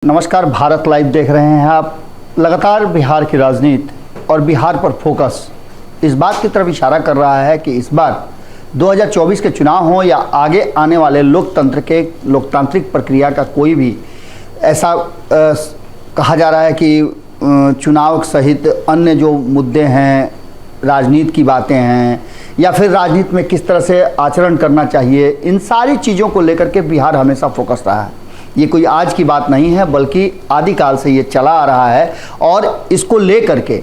नमस्कार, भारत लाइव देख रहे हैं आप। लगातार बिहार की राजनीति और बिहार पर फोकस इस बात की तरफ इशारा कर रहा है कि इस बार 2024 के चुनाव हो या आगे आने वाले लोकतांत्रिक प्रक्रिया का कोई भी ऐसा कहा जा रहा है कि चुनाव सहित अन्य जो मुद्दे हैं, राजनीति की बातें हैं या फिर राजनीति में किस तरह से आचरण करना चाहिए, इन सारी चीज़ों को लेकर के बिहार हमेशा फोकस रहा है। ये कोई आज की बात नहीं है, बल्कि आदिकाल से ये चला आ रहा है। और इसको लेकर के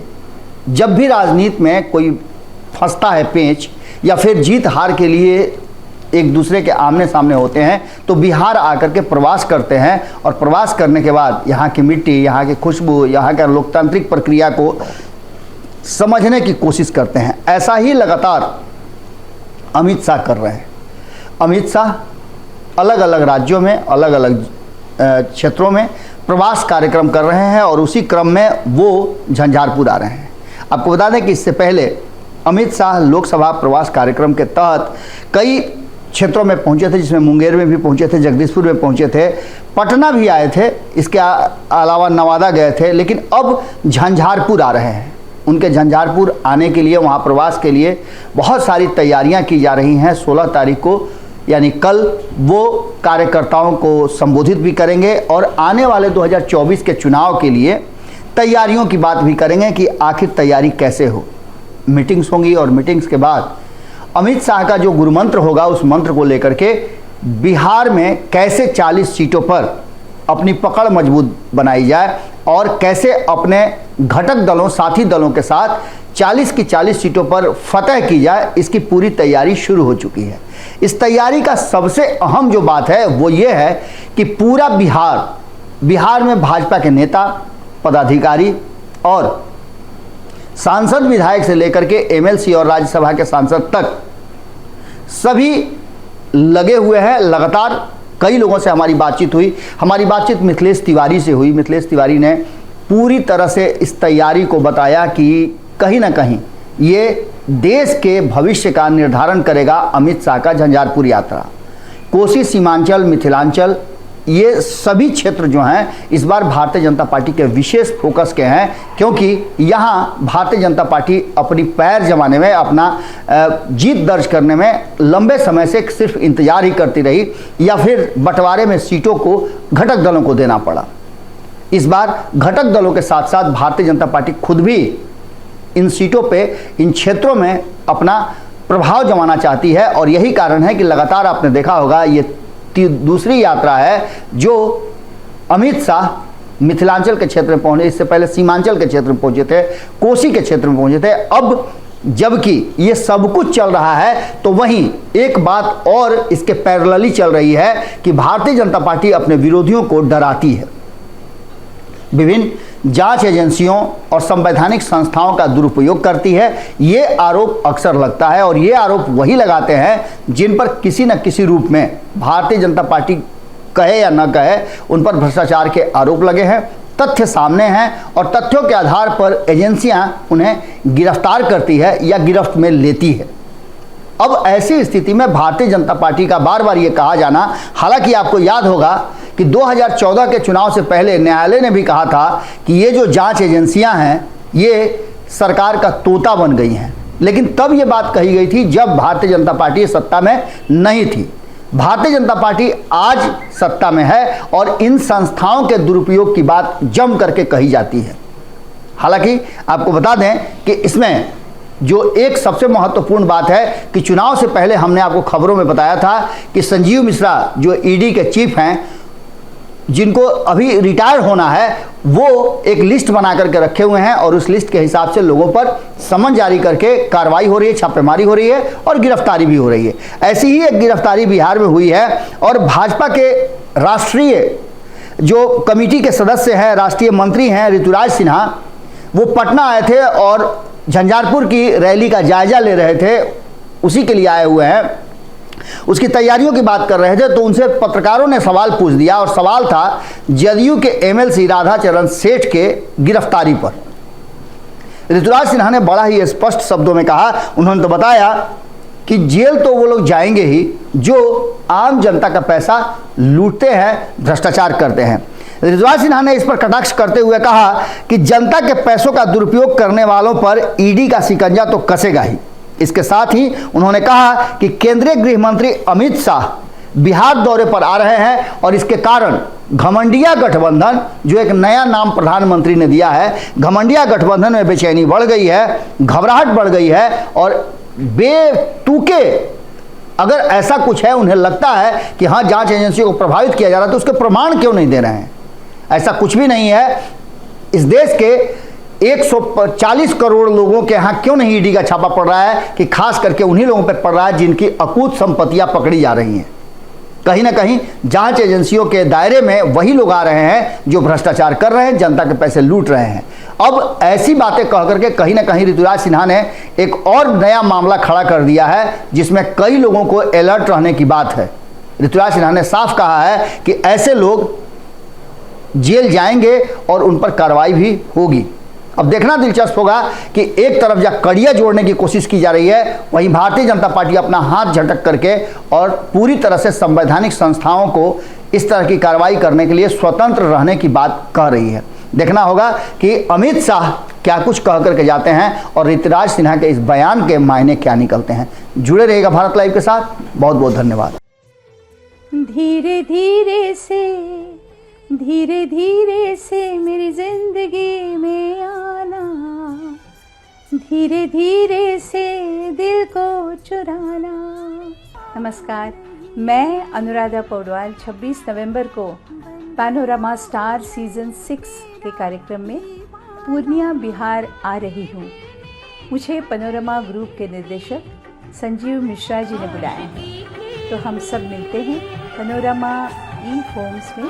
जब भी राजनीति में कोई फंसता है पेंच या फिर जीत हार के लिए एक दूसरे के आमने सामने होते हैं, तो बिहार आकर के प्रवास करते हैं और प्रवास करने के बाद यहाँ की मिट्टी, यहाँ की खुशबू, यहाँ के लोकतांत्रिक प्रक्रिया को समझने की कोशिश करते हैं। ऐसा ही लगातार अमित शाह कर रहे हैं। अमित शाह अलग अलग राज्यों में, अलग अलग क्षेत्रों में प्रवास कार्यक्रम कर रहे हैं और उसी क्रम में वो झंझारपुर आ रहे हैं। आपको बता दें कि इससे पहले अमित शाह लोकसभा प्रवास कार्यक्रम के तहत कई क्षेत्रों में पहुंचे थे, जिसमें मुंगेर में भी पहुंचे थे, जगदीशपुर में पहुंचे थे, पटना भी आए थे, इसके अलावा नवादा गए थे, लेकिन अब झंझारपुर आ रहे हैं। उनके झंझारपुर आने के लिए, वहाँ प्रवास के लिए बहुत सारी तैयारियाँ की जा रही हैं। 16 तारीख को यानी कल वो कार्यकर्ताओं को संबोधित भी करेंगे और आने वाले 2024 के चुनाव के लिए तैयारियों की बात भी करेंगे कि आखिर तैयारी कैसे हो। मीटिंग्स होंगी और मीटिंग्स के बाद अमित शाह का जो गुरुमंत्र होगा, उस मंत्र को लेकर के बिहार में कैसे 40 सीटों पर अपनी पकड़ मजबूत बनाई जाए और कैसे अपने घटक दलों, साथी दलों के साथ 40 की 40 सीटों पर फतह की जाए, इसकी पूरी तैयारी शुरू हो चुकी है। इस तैयारी का सबसे अहम जो बात है वो ये है कि पूरा बिहार में भाजपा के नेता, पदाधिकारी और सांसद, विधायक से लेकर के एमएलसी और राज्यसभा के सांसद तक सभी लगे हुए हैं। लगातार कई लोगों से हमारी बातचीत हुई। हमारी बातचीत मिथिलेश तिवारी से हुई। मिथिलेश तिवारी ने पूरी तरह से इस तैयारी को बताया कि कहीं ना कहीं ये देश के भविष्य का निर्धारण करेगा। अमित शाह का झंझारपुर यात्रा, कोसी, सीमांचल, मिथिलांचल, ये सभी क्षेत्र जो हैं इस बार भारतीय जनता पार्टी के विशेष फोकस के हैं, क्योंकि यहाँ भारतीय जनता पार्टी अपनी पैर जमाने में, अपना जीत दर्ज करने में लंबे समय से सिर्फ इंतजार ही करती रही या फिर बंटवारे में सीटों को घटक दलों को देना पड़ा। इस बार घटक दलों के साथ साथ भारतीय जनता पार्टी खुद भी इन सीटों पे, इन क्षेत्रों में अपना प्रभाव जमाना चाहती है और यही कारण है कि लगातार आपने देखा होगा ये दूसरी यात्रा है जो अमित शाह मिथिलांचल के क्षेत्र में पहुंचे। इससे पहले सीमांचल के क्षेत्र में पहुंचे थे, कोसी के क्षेत्र में पहुंचे थे। अब जबकि ये सब कुछ चल रहा है तो वहीं एक बात और इसके पैरेलली चल रही है कि भारतीय जनता पार्टी अपने विरोधियों को डराती है। विभिन्न जांच एजेंसियों और संवैधानिक संस्थाओं का दुरुपयोग करती है। ये आरोप अक्सर लगता है और ये आरोप वही लगाते हैं जिन पर किसी न किसी रूप में भारतीय जनता पार्टी कहे या न कहे, उन पर भ्रष्टाचार के आरोप लगे हैं। तथ्य सामने हैं और तथ्यों के आधार पर एजेंसियां उन्हें गिरफ्तार करती है या गिरफ्त में लेती है। अब ऐसी स्थिति में भारतीय जनता पार्टी का बार बार ये कहा जाना, हालांकि आपको याद होगा कि 2014 के चुनाव से पहले न्यायालय ने भी कहा था कि ये जो जांच एजेंसियां हैं ये सरकार का तोता बन गई हैं, लेकिन तब ये बात कही गई थी जब भारतीय जनता पार्टी सत्ता में नहीं थी। भारतीय जनता पार्टी आज सत्ता में है और इन संस्थाओं के दुरुपयोग की बात जम करके कही जाती है। हालांकि आपको बता दें कि इसमें जो एक सबसे महत्वपूर्ण बात है कि चुनाव से पहले हमने आपको खबरों में बताया था कि संजीव मिश्रा जो ईडी के चीफ हैं, जिनको अभी रिटायर होना है, वो एक लिस्ट बना करके रखे हुए हैं और उस लिस्ट के हिसाब से लोगों पर समन जारी करके कार्रवाई हो रही है, छापेमारी हो रही है और गिरफ्तारी भी हो रही है। ऐसी ही एक गिरफ्तारी बिहार में हुई है और भाजपा के राष्ट्रीय जो कमेटी के सदस्य हैं, राष्ट्रीय मंत्री हैं ऋतुराज सिन्हा, वो पटना आए थे और झंझारपुर की रैली का जायजा ले रहे थे, उसी के लिए आए हुए हैं, उसकी तैयारियों की बात कर रहे थे। तो उनसे पत्रकारों ने सवाल पूछ दिया और सवाल था जदयू के एमएलसी राधाचरण सेठ के गिरफ्तारी पर। ऋतुराज सिन्हा ने बड़ा ही स्पष्ट शब्दों में कहा, उन्होंने तो बताया कि जेल तो वो लोग जाएंगे ही जो आम जनता का पैसा लूटते हैं, भ्रष्टाचार करते हैं। ऋतुराज सिन्हा ने इस पर कटाक्ष करते हुए कहा कि जनता के पैसों का दुरुपयोग करने वालों पर ईडी का शिकंजा तो कसेगा ही। इसके साथ ही उन्होंने कहा कि केंद्रीय गृह मंत्री अमित शाह बिहार दौरे पर आ रहे हैं और इसके कारण घमंडिया गठबंधन, जो एक नया नाम प्रधानमंत्री ने दिया है, घमंडिया गठबंधन में बेचैनी बढ़ गई है, घबराहट बढ़ गई है और बेतुके अगर ऐसा कुछ है, उन्हें लगता है कि हाँ जांच एजेंसियों को प्रभावित किया जा रहा है, तो उसके प्रमाण क्यों नहीं दे रहे हैं? ऐसा कुछ भी नहीं है। इस देश के 140 करोड़ लोगों के यहाँ क्यों नहीं ईडी का छापा पड़ रहा है कि खास करके उन्हीं लोगों पर पड़ रहा है जिनकी अकूत संपत्तियां पकड़ी जा रही हैं। कहीं ना कहीं जांच एजेंसियों के दायरे में वही लोग आ रहे हैं जो भ्रष्टाचार कर रहे हैं, जनता के पैसे लूट रहे हैं। अब ऐसी बातें कह करके कहीं ना कहीं ऋतुराज सिन्हा ने एक और नया मामला खड़ा कर दिया है, जिसमें कई लोगों को अलर्ट रहने की बात है। ऋतुराज सिन्हा ने साफ कहा है कि ऐसे लोग जेल जाएंगे और उन पर कार्रवाई भी होगी। अब देखना दिलचस्प होगा कि एक तरफ जब कड़ियाँ जोड़ने की कोशिश की जा रही है, वहीं भारतीय जनता पार्टी अपना हाथ झटक करके और पूरी तरह से संवैधानिक संस्थाओं को इस तरह की कार्रवाई करने के लिए स्वतंत्र रहने की बात कह रही है। देखना होगा कि अमित शाह क्या कुछ कह करके जाते हैं और ऋतुराज सिन्हा के इस बयान के मायने क्या निकलते हैं। जुड़े रहिएगा भारत लाइव के साथ। बहुत बहुत धन्यवाद। धीरे धीरे से मेरी जिंदगी में आना, धीरे धीरे से दिल को चुराना। नमस्कार, मैं अनुराधा पौडवाल 26 नवंबर को पैनोरमा स्टार सीजन 6 के कार्यक्रम में पूर्णिया बिहार आ रही हूँ। मुझे पैनोरमा ग्रुप के निर्देशक संजीव मिश्रा जी ने बुलाया है, तो हम सब मिलते हैं पैनोरमा ई होम्स में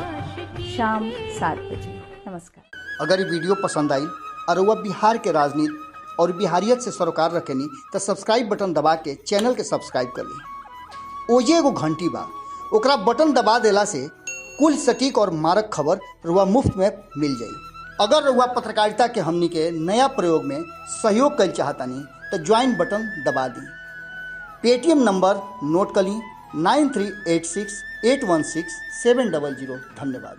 शाम 7 बजे। नमस्कार। अगर ये वीडियो पसंद आई और वह बिहार के राजनीति और बिहारियत से सरोकार रखेनी तो सब्सक्राइब बटन दबा के चैनल के सब्सक्राइब कर ली। ओजे एगो घंटी बा, ओकरा बटन दबा देला से कुल सटीक और मारक खबर रुआ मुफ्त में मिल जाई। अगर रुआ पत्रकारिता के हमनी के नया प्रयोग में सहयोग कर चाहतानी तो ज्वाइन बटन दबा दी। पेटीएम नंबर नोट कर ली 9386 816 700। धन्यवाद।